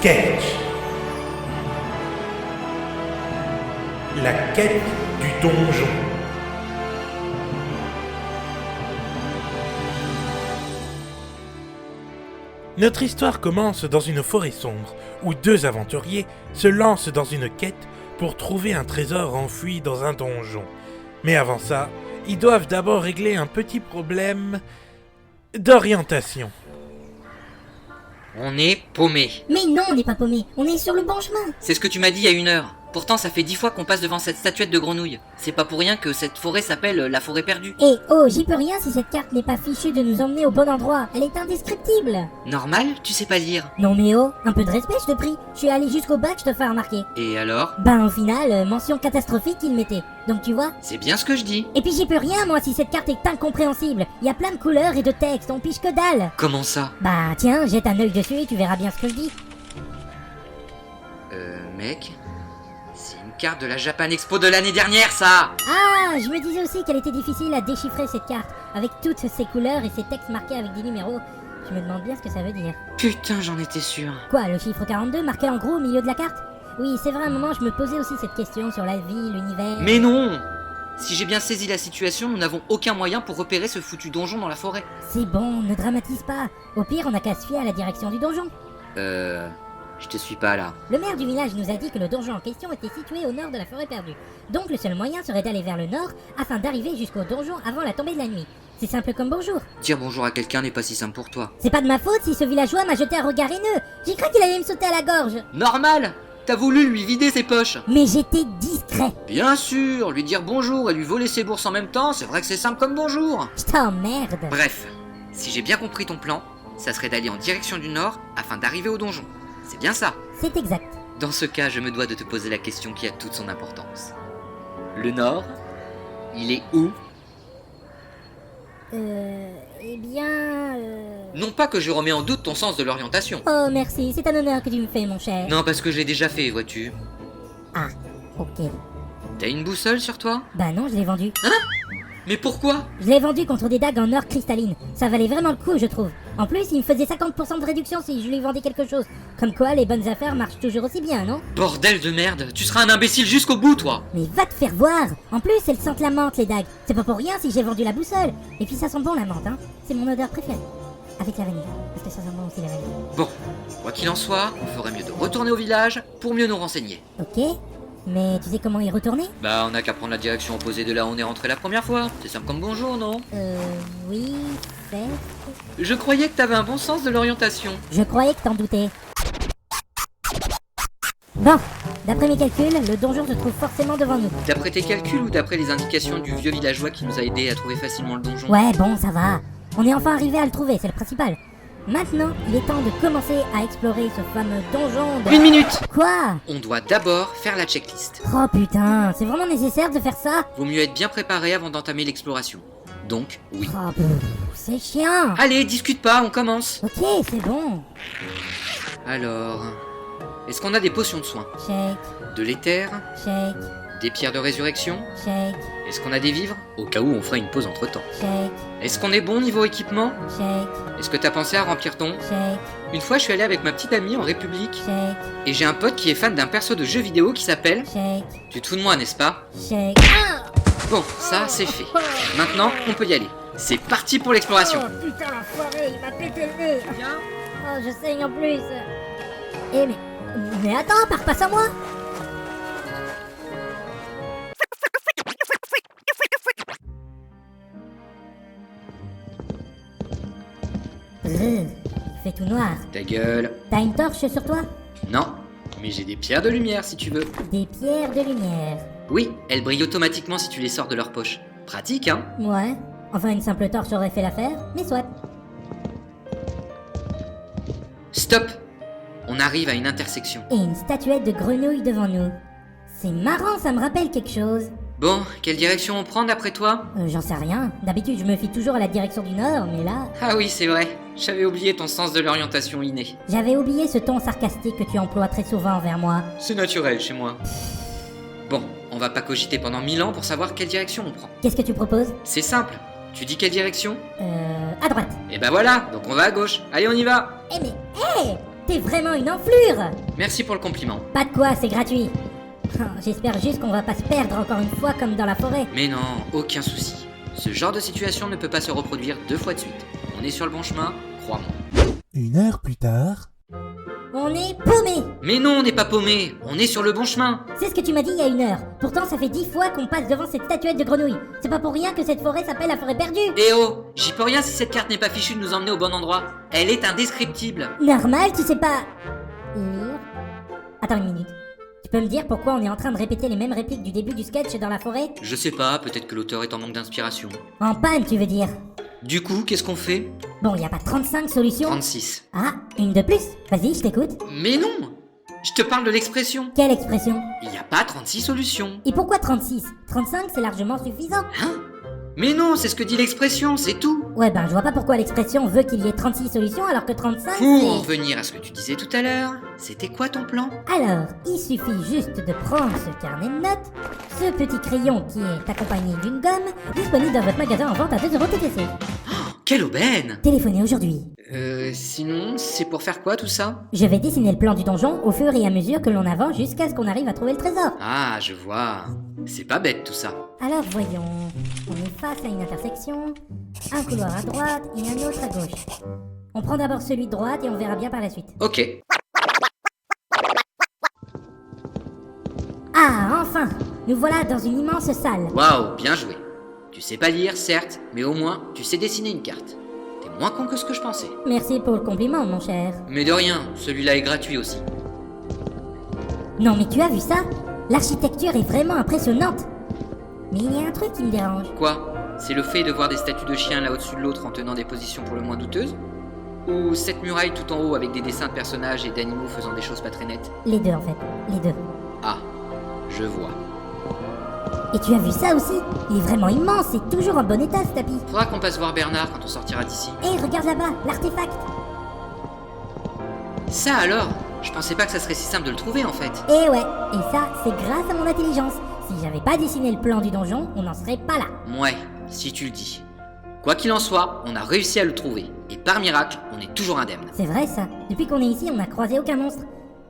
Sketch. La quête du donjon. Notre histoire commence dans une forêt sombre, où deux aventuriers se lancent dans une quête pour trouver un trésor enfoui dans un donjon. Mais avant ça, ils doivent d'abord régler un petit problème d'orientation. On est paumé. Mais non, on n'est pas paumé, on est sur le bon chemin. C'est ce que tu m'as dit il y a 1 heure. Pourtant, ça fait 10 fois qu'on passe devant cette statuette de grenouille. C'est pas pour rien que cette forêt s'appelle la forêt perdue. Eh oh, j'y peux rien si cette carte n'est pas fichue de nous emmener au bon endroit. Elle est indescriptible. Normal, tu sais pas lire. Non mais oh, un peu de respect je te prie. Je suis allé jusqu'au bac, je te fais remarquer. Et alors? Ben au final, mention catastrophique qu'il mettait. Donc tu vois. C'est bien ce que je dis. Et puis j'y peux rien moi si cette carte est incompréhensible. Il y a plein de couleurs et de textes, on pige que dalle. Comment ça? Bah tiens, jette un œil dessus et tu verras bien ce que je dis. Mec, c'est une carte de la Japan Expo de l'année dernière, ça! Ah, je me disais aussi qu'elle était difficile à déchiffrer cette carte. Avec toutes ces couleurs et ces textes marqués avec des numéros. Je me demande bien ce que ça veut dire. Putain, j'en étais sûr. Quoi, le chiffre 42 marqué en gros au milieu de la carte? Oui, c'est vrai, à un moment je me posais aussi cette question sur la vie, l'univers... Mais non! Si j'ai bien saisi la situation, nous n'avons aucun moyen pour repérer ce foutu donjon dans la forêt. C'est bon, ne dramatise pas. Au pire, on n'a qu'à se fier à la direction du donjon. Je te suis pas là. Le maire du village nous a dit que le donjon en question était situé au nord de la forêt perdue. Donc le seul moyen serait d'aller vers le nord afin d'arriver jusqu'au donjon avant la tombée de la nuit. C'est simple comme bonjour. Dire bonjour à quelqu'un n'est pas si simple pour toi. C'est pas de ma faute si ce villageois m'a jeté un regard haineux. J'ai cru qu'il allait me sauter à la gorge. Normal! T'as voulu lui vider ses poches. Mais j'étais discret. Bien sûr, lui dire bonjour et lui voler ses bourses en même temps, c'est vrai que c'est simple comme bonjour. Je t'emmerde. Bref, si j'ai bien compris ton plan, ça serait d'aller en direction du nord afin d'arriver au donjon. C'est bien ça. C'est exact. Dans ce cas, je me dois de te poser la question qui a toute son importance. Le nord, il est où? Eh bien... Non pas que je remets en doute ton sens de l'orientation. Oh merci, c'est un honneur que tu me fais mon cher. Non, parce que je l'ai déjà fait, vois-tu. Ah, ok. T'as une boussole sur toi? Bah non, je l'ai vendu. Mais pourquoi? Je l'ai vendu contre des dagues en or cristalline. Ça valait vraiment le coup, je trouve. En plus, il me faisait 50% de réduction si je lui vendais quelque chose. Comme quoi, les bonnes affaires marchent toujours aussi bien, non? Bordel de merde, tu seras un imbécile jusqu'au bout, toi! Mais va te faire voir. En plus, elles sentent la menthe, les dagues. C'est pas pour rien si j'ai vendu la boussole. Et puis ça sent bon, la menthe, hein. C'est mon odeur préférée. Avec la vanille. Parce que ça sent bon aussi, la vanille. Bon, quoi qu'il en soit, on ferait mieux de retourner au village pour mieux nous renseigner. Ok. Mais tu sais comment y retourner? Bah, on n'a qu'à prendre la direction opposée de là où on est rentré la première fois. C'est simple comme bonjour, non? Oui, c'est... Je croyais que t'avais un bon sens de l'orientation. Je croyais que t'en doutais. Bon, d'après mes calculs, le donjon se trouve forcément devant nous. D'après tes calculs ou d'après les indications du vieux villageois qui nous a aidés à trouver facilement le donjon? Ouais, bon, ça va. On est enfin arrivé à le trouver, c'est le principal. Maintenant, il est temps de commencer à explorer ce fameux donjon de... 1 minute! Quoi? On doit d'abord faire la checklist. Oh putain, c'est vraiment nécessaire de faire ça? Vaut mieux être bien préparé avant d'entamer l'exploration. Donc, oui. Oh, c'est chiant. Allez, discute pas, on commence. Ok, c'est bon. Alors... Est-ce qu'on a des potions de soins? Shake, De l'éther? shake, Des pierres de résurrection? shake, Est-ce qu'on a des vivres? Au cas où on fera une pause entre temps. shake, Est-ce qu'on est bon niveau équipement? shake, Est-ce que t'as pensé à remplir ton? shake, Une fois je suis allé avec ma petite amie en République shake, et j'ai un pote qui est fan d'un perso de jeu vidéo qui s'appelle... shake, Tu te fous de moi, n'est-ce pas? shake. Bon, ça c'est fait. Maintenant, on peut y aller. C'est parti pour l'exploration. Oh putain, l'enfoiré, il m'a pété le nez. Oh, je saigne en plus. Eh mais attends, pars pas sans moi. Il fait tout noir. Ta gueule. T'as une torche sur toi? Non, mais j'ai des pierres de lumière si tu veux. Des pierres de lumière. Oui, elles brillent automatiquement si tu les sors de leur poche. Pratique, hein? Ouais. Enfin, une simple torche aurait fait l'affaire, mais soit. Stop! On arrive à une intersection. Et une statuette de grenouille devant nous. C'est marrant, ça me rappelle quelque chose. Bon, quelle direction on prend d'après toi? J'en sais rien. D'habitude, je me fie toujours à la direction du nord, mais là... Ah oui, c'est vrai. J'avais oublié ton sens de l'orientation inné. J'avais oublié ce ton sarcastique que tu emploies très souvent envers moi. C'est naturel chez moi. Bon, on va pas cogiter pendant 1000 ans pour savoir quelle direction on prend. Qu'est-ce que tu proposes? C'est simple. Tu dis quelle direction? À droite. Et ben voilà, donc on va à gauche. Allez, on y va. Eh mais, hé! T'es vraiment une enflure! Merci pour le compliment. Pas de quoi, c'est gratuit. Oh, j'espère juste qu'on va pas se perdre encore une fois comme dans la forêt. Mais non, aucun souci. Ce genre de situation ne peut pas se reproduire 2 fois de suite. On est sur le bon chemin, crois-moi. 1 heure plus tard. On est paumé! Mais non, on n'est pas paumé, on est sur le bon chemin. C'est ce que tu m'as dit il y a 1 heure. Pourtant, ça fait 10 fois qu'on passe devant cette statuette de grenouille. C'est pas pour rien que cette forêt s'appelle la forêt perdue. Eh oh, j'y peux rien si cette carte n'est pas fichue de nous emmener au bon endroit. Elle est indescriptible. Normal, tu sais pas... lire. Attends une minute. Tu peux me dire pourquoi on est en train de répéter les mêmes répliques du début du sketch dans la forêt? Je sais pas, peut-être que l'auteur est en manque d'inspiration. En panne, tu veux dire? Du coup, qu'est-ce qu'on fait? Bon, y a pas 35 solutions? 36. Ah, une de plus? Vas-y, je t'écoute. Mais non! Je te parle de l'expression. Quelle expression? Il n'y a pas 36 solutions. Et pourquoi 36? 35, c'est largement suffisant. Hein? Mais non, c'est ce que dit l'expression, c'est tout. Ouais, ben, je vois pas pourquoi l'expression veut qu'il y ait 36 solutions alors que 35, Pour en c'est... revenir à ce que tu disais tout à l'heure, c'était quoi ton plan? Alors, il suffit juste de prendre ce carnet de notes, ce petit crayon qui est accompagné d'une gomme, disponible dans votre magasin en vente à 2€ TTC. Quelle aubaine! Téléphonez aujourd'hui. Sinon, c'est pour faire quoi tout ça? Je vais dessiner le plan du donjon au fur et à mesure que l'on avance jusqu'à ce qu'on arrive à trouver le trésor. Ah, je vois. C'est pas bête tout ça. Alors voyons, on est face à une intersection, un couloir à droite et un autre à gauche. On prend d'abord celui de droite et on verra bien par la suite. Ok. Ah, enfin! Nous voilà dans une immense salle. Waouh, bien joué. Tu sais pas lire, certes, mais au moins, tu sais dessiner une carte. T'es moins con que ce que je pensais. Merci pour le compliment, mon cher. Mais de rien, celui-là est gratuit aussi. Non mais tu as vu ça? L'architecture est vraiment impressionnante. Mais il y a un truc qui me dérange. Quoi? C'est le fait de voir des statues de chiens l'un au-dessus de l'autre en tenant des positions pour le moins douteuses? Ou cette muraille tout en haut avec des dessins de personnages et d'animaux faisant des choses pas très nettes? Les deux en fait, les deux. Ah, je vois. Et tu as vu ça aussi? Il est vraiment immense et toujours en bon état ce tapis. Faudra qu'on passe voir Bernard quand on sortira d'ici. Hé, regarde là-bas, l'artefact. Ça alors? Je pensais pas que ça serait si simple de le trouver en fait. Eh ouais, et ça, c'est grâce à mon intelligence. Si j'avais pas dessiné le plan du donjon, on n'en serait pas là. Ouais, si tu le dis. Quoi qu'il en soit, on a réussi à le trouver. Et par miracle, on est toujours indemne. C'est vrai ça. Depuis qu'on est ici, on n'a croisé aucun monstre.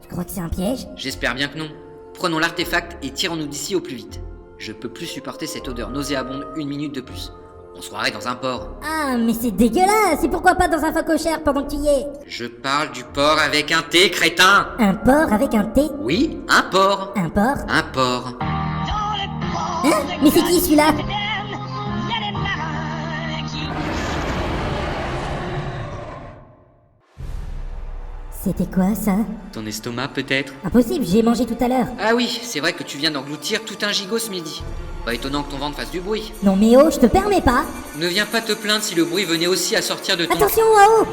Tu crois que c'est un piège? J'espère bien que non. Prenons l'artefact et tirons-nous d'ici au plus vite. Je peux plus supporter cette odeur nauséabonde 1 minute de plus. On se croirait dans un port. Ah, mais c'est dégueulasse. Et pourquoi pas dans un phacochère pendant que tu y es? Je parle du port avec un T, crétin. Un porc avec un T? Oui, un port. Un porc? Un port. Hein? Mais c'est qui celui-là? C'était quoi ça? Ton estomac peut-être? Impossible, j'ai mangé tout à l'heure. Ah oui, c'est vrai que tu viens d'engloutir tout un gigot ce midi. Pas étonnant que ton ventre fasse du bruit. Non mais oh, je te permets pas. Ne viens pas te plaindre si le bruit venait aussi à sortir de ton... Attention, Wao!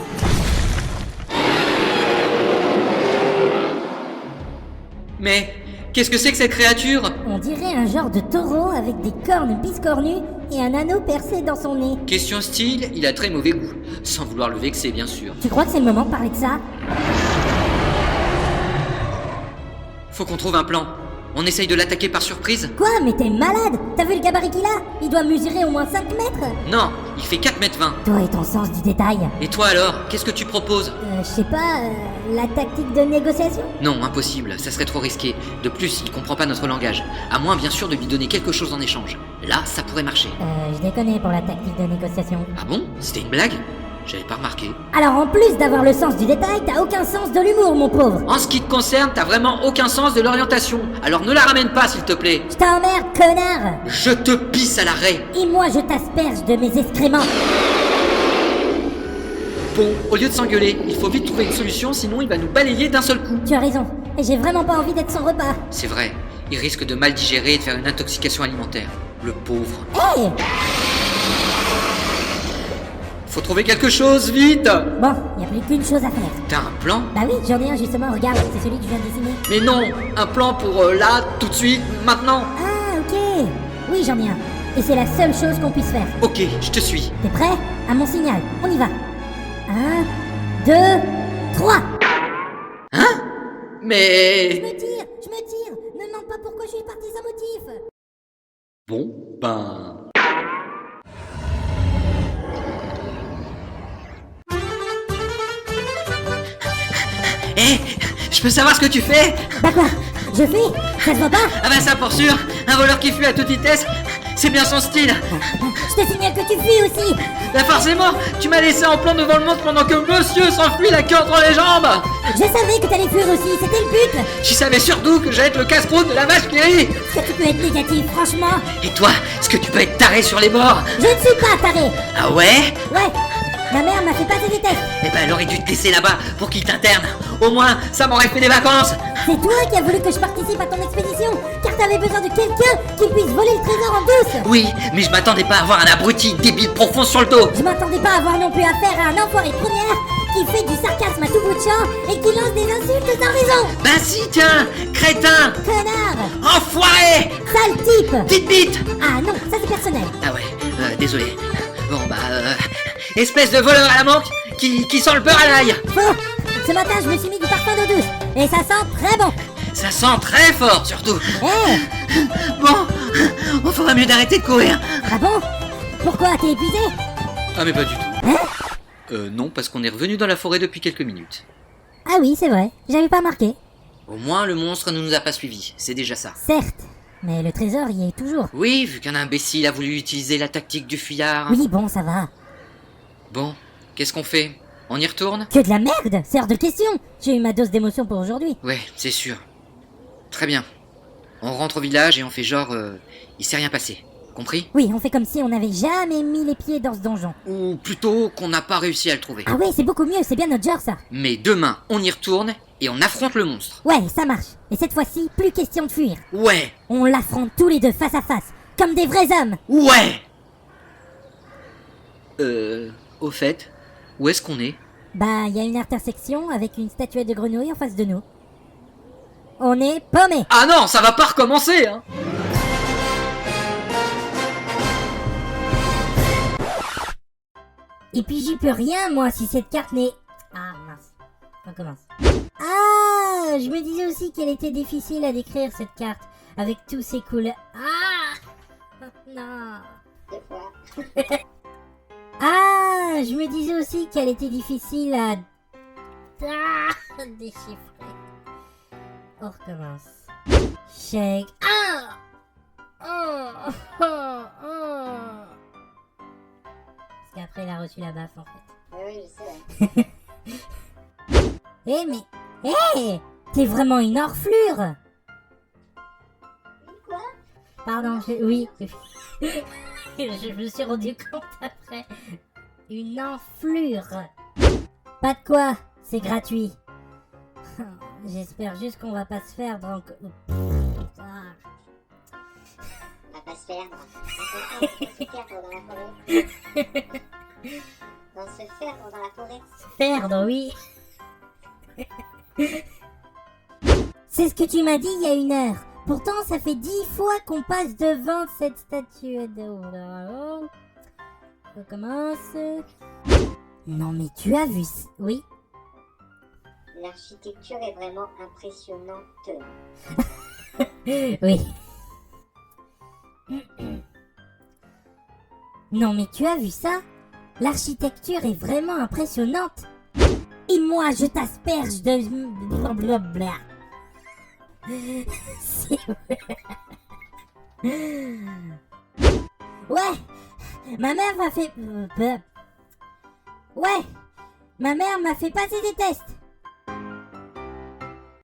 Mais qu'est-ce que c'est que cette créature? On dirait un genre de taureau avec des cornes biscornues et un anneau percé dans son nez. Question style, il a très mauvais goût. Sans vouloir le vexer, bien sûr. Tu crois que c'est le moment de parler de ça? Faut qu'on trouve un plan. On essaye de l'attaquer par surprise? Quoi? Mais t'es malade? T'as vu le gabarit qu'il a? Il doit mesurer au moins 5 mètres. Non, il fait 4 mètres 20. Toi et ton sens du détail. Et toi alors, qu'est-ce que tu proposes? Je sais pas, la tactique de négociation? Non, impossible, ça serait trop risqué. De plus, il comprend pas notre langage. À moins bien sûr de lui donner quelque chose en échange. Là, ça pourrait marcher. Je déconne pour la tactique de négociation. Ah bon? C'était une blague? J'avais pas remarqué. Alors en plus d'avoir le sens du détail, t'as aucun sens de l'humour, mon pauvre. En ce qui te concerne, t'as vraiment aucun sens de l'orientation. Alors ne la ramène pas, s'il te plaît. Je t'emmerde, connard. Je te pisse à l'arrêt. Et moi je t'asperge de mes excréments. Bon, au lieu de s'engueuler, il faut vite trouver une solution, sinon il va nous balayer d'un seul coup. Tu as raison, et j'ai vraiment pas envie d'être son repas. C'est vrai, il risque de mal digérer et de faire une intoxication alimentaire. Le pauvre. Hey! Faut trouver quelque chose, vite! Bon, y a plus qu'une chose à faire. T'as un plan? Bah oui, j'en ai un justement, regarde, c'est celui que je viens de dessiner. Mais non! Un plan pour là, tout de suite, maintenant! Ah, ok. Oui, j'en ai un. Et c'est la seule chose qu'on puisse faire. Ok, je te suis. T'es prêt? À mon signal, on y va. 1, 2, 3. Hein? Mais... Je me tire. Ne me demande pas pourquoi je suis parti sans motif. Bon, ben... Hé, je peux savoir ce que tu fais? Bah quoi? Je fuis? Ça se voit pas? Ah bah ça pour sûr, un voleur qui fuit à toute vitesse, c'est bien son style. Je te signale que tu fuis aussi. Bah forcément, tu m'as laissé en plan devant le monstre pendant que monsieur s'enfuit la queue entre les jambes. Je savais que t'allais fuir aussi, c'était le but. Tu savais surtout que j'allais être le casse-croûte de la vache qui rit. Est-ce que tu peux être négatif, franchement? Et toi, est-ce que tu peux être taré sur les bords? Je ne suis pas taré. Ah ouais? Ouais, ma mère m'a fait passer des tests. Eh ben elle aurait dû te laisser là-bas pour qu'il t'interne. Au moins, ça m'aurait fait des vacances. C'est toi qui as voulu que je participe à ton expédition, car t'avais besoin de quelqu'un qui puisse voler le trésor en douce. Oui, mais je m'attendais pas à avoir un abruti débile profond sur le dos. Je m'attendais pas à avoir non plus affaire à un enfoiré de première qui fait du sarcasme à tout bout de champ et qui lance des insultes sans raison. Ben si, tiens, crétin, Connard, enfoiré, sale type. petite bite. Ah non, ça c'est personnel. Ah ouais, désolé. Bon bah, espèce de voleur à la manque qui sent le beurre à l'ail. Faux. Ce matin, je me suis mis du parfum d'eau douce et ça sent très bon. Ça sent très fort surtout. Eh, Bon, on fera mieux d'arrêter de courir. ah bon? Pourquoi? T'es épuisé? Ah mais pas du tout. Hein? Non, parce qu'on est revenu dans la forêt depuis quelques minutes. Ah oui, c'est vrai, j'avais pas marqué. Au moins, le monstre ne nous a pas suivis, c'est déjà ça. Certes, mais le trésor y est toujours. Oui, vu qu'un imbécile a voulu utiliser la tactique du fuyard. Oui, bon, ça va. Bon, qu'est-ce qu'on fait? On y retourne? Que de la merde, c'est hors de question. J'ai eu ma dose d'émotion pour aujourd'hui. Ouais, c'est sûr. Très bien. On rentre au village et on fait genre... il s'est rien passé. Compris? Oui, on fait comme si on n'avait jamais mis les pieds dans ce donjon. Ou plutôt qu'on n'a pas réussi à le trouver. Ah ouais, c'est beaucoup mieux, c'est bien notre genre ça. Mais demain, on y retourne et on affronte le monstre. Ouais, ça marche. Et cette fois-ci, plus question de fuir. Ouais! On l'affronte tous les deux face à face, comme des vrais hommes. Ouais! Au fait, où est-ce qu'on est? Bah, il y a une intersection avec une statuette de grenouille en face de nous. On est paumés. Ah non, ça va pas recommencer, hein! Et puis j'y peux rien, moi, si cette carte n'est... Ah, mince. On commence. Ah, je me disais aussi qu'elle était difficile à décrire, cette carte, avec tous ses couleurs. Ah, non. Ah, je me disais aussi qu'elle était difficile à... déchiffrer. On recommence. Shake. Ah. Oh, oh, oh. Parce qu'après, il a reçu la baffe, en fait. Oui, je sais. Eh, mais... Eh, t'es vraiment une orflure. Quoi? Pardon, oui. Je me suis rendu compte après. Une enflure. Pas de quoi, c'est gratuit. J'espère juste qu'on va pas se faire donc... Ah. On va pas se perdre. On va se perdre dans la forêt. On va se perdre dans la forêt. Perdre, oui. C'est ce que tu m'as dit il y a 1 heure. Pourtant, ça fait 10 fois qu'on passe devant cette statuette de... On recommence. Non mais tu as vu... Oui. L'architecture est vraiment impressionnante. Oui. Non mais tu as vu ça? L'architecture est vraiment impressionnante. Et moi je t'asperge de... Blablabla. C'est vrai. Ouais. Ma mère m'a fait... Ouais. Ma mère m'a fait passer des tests.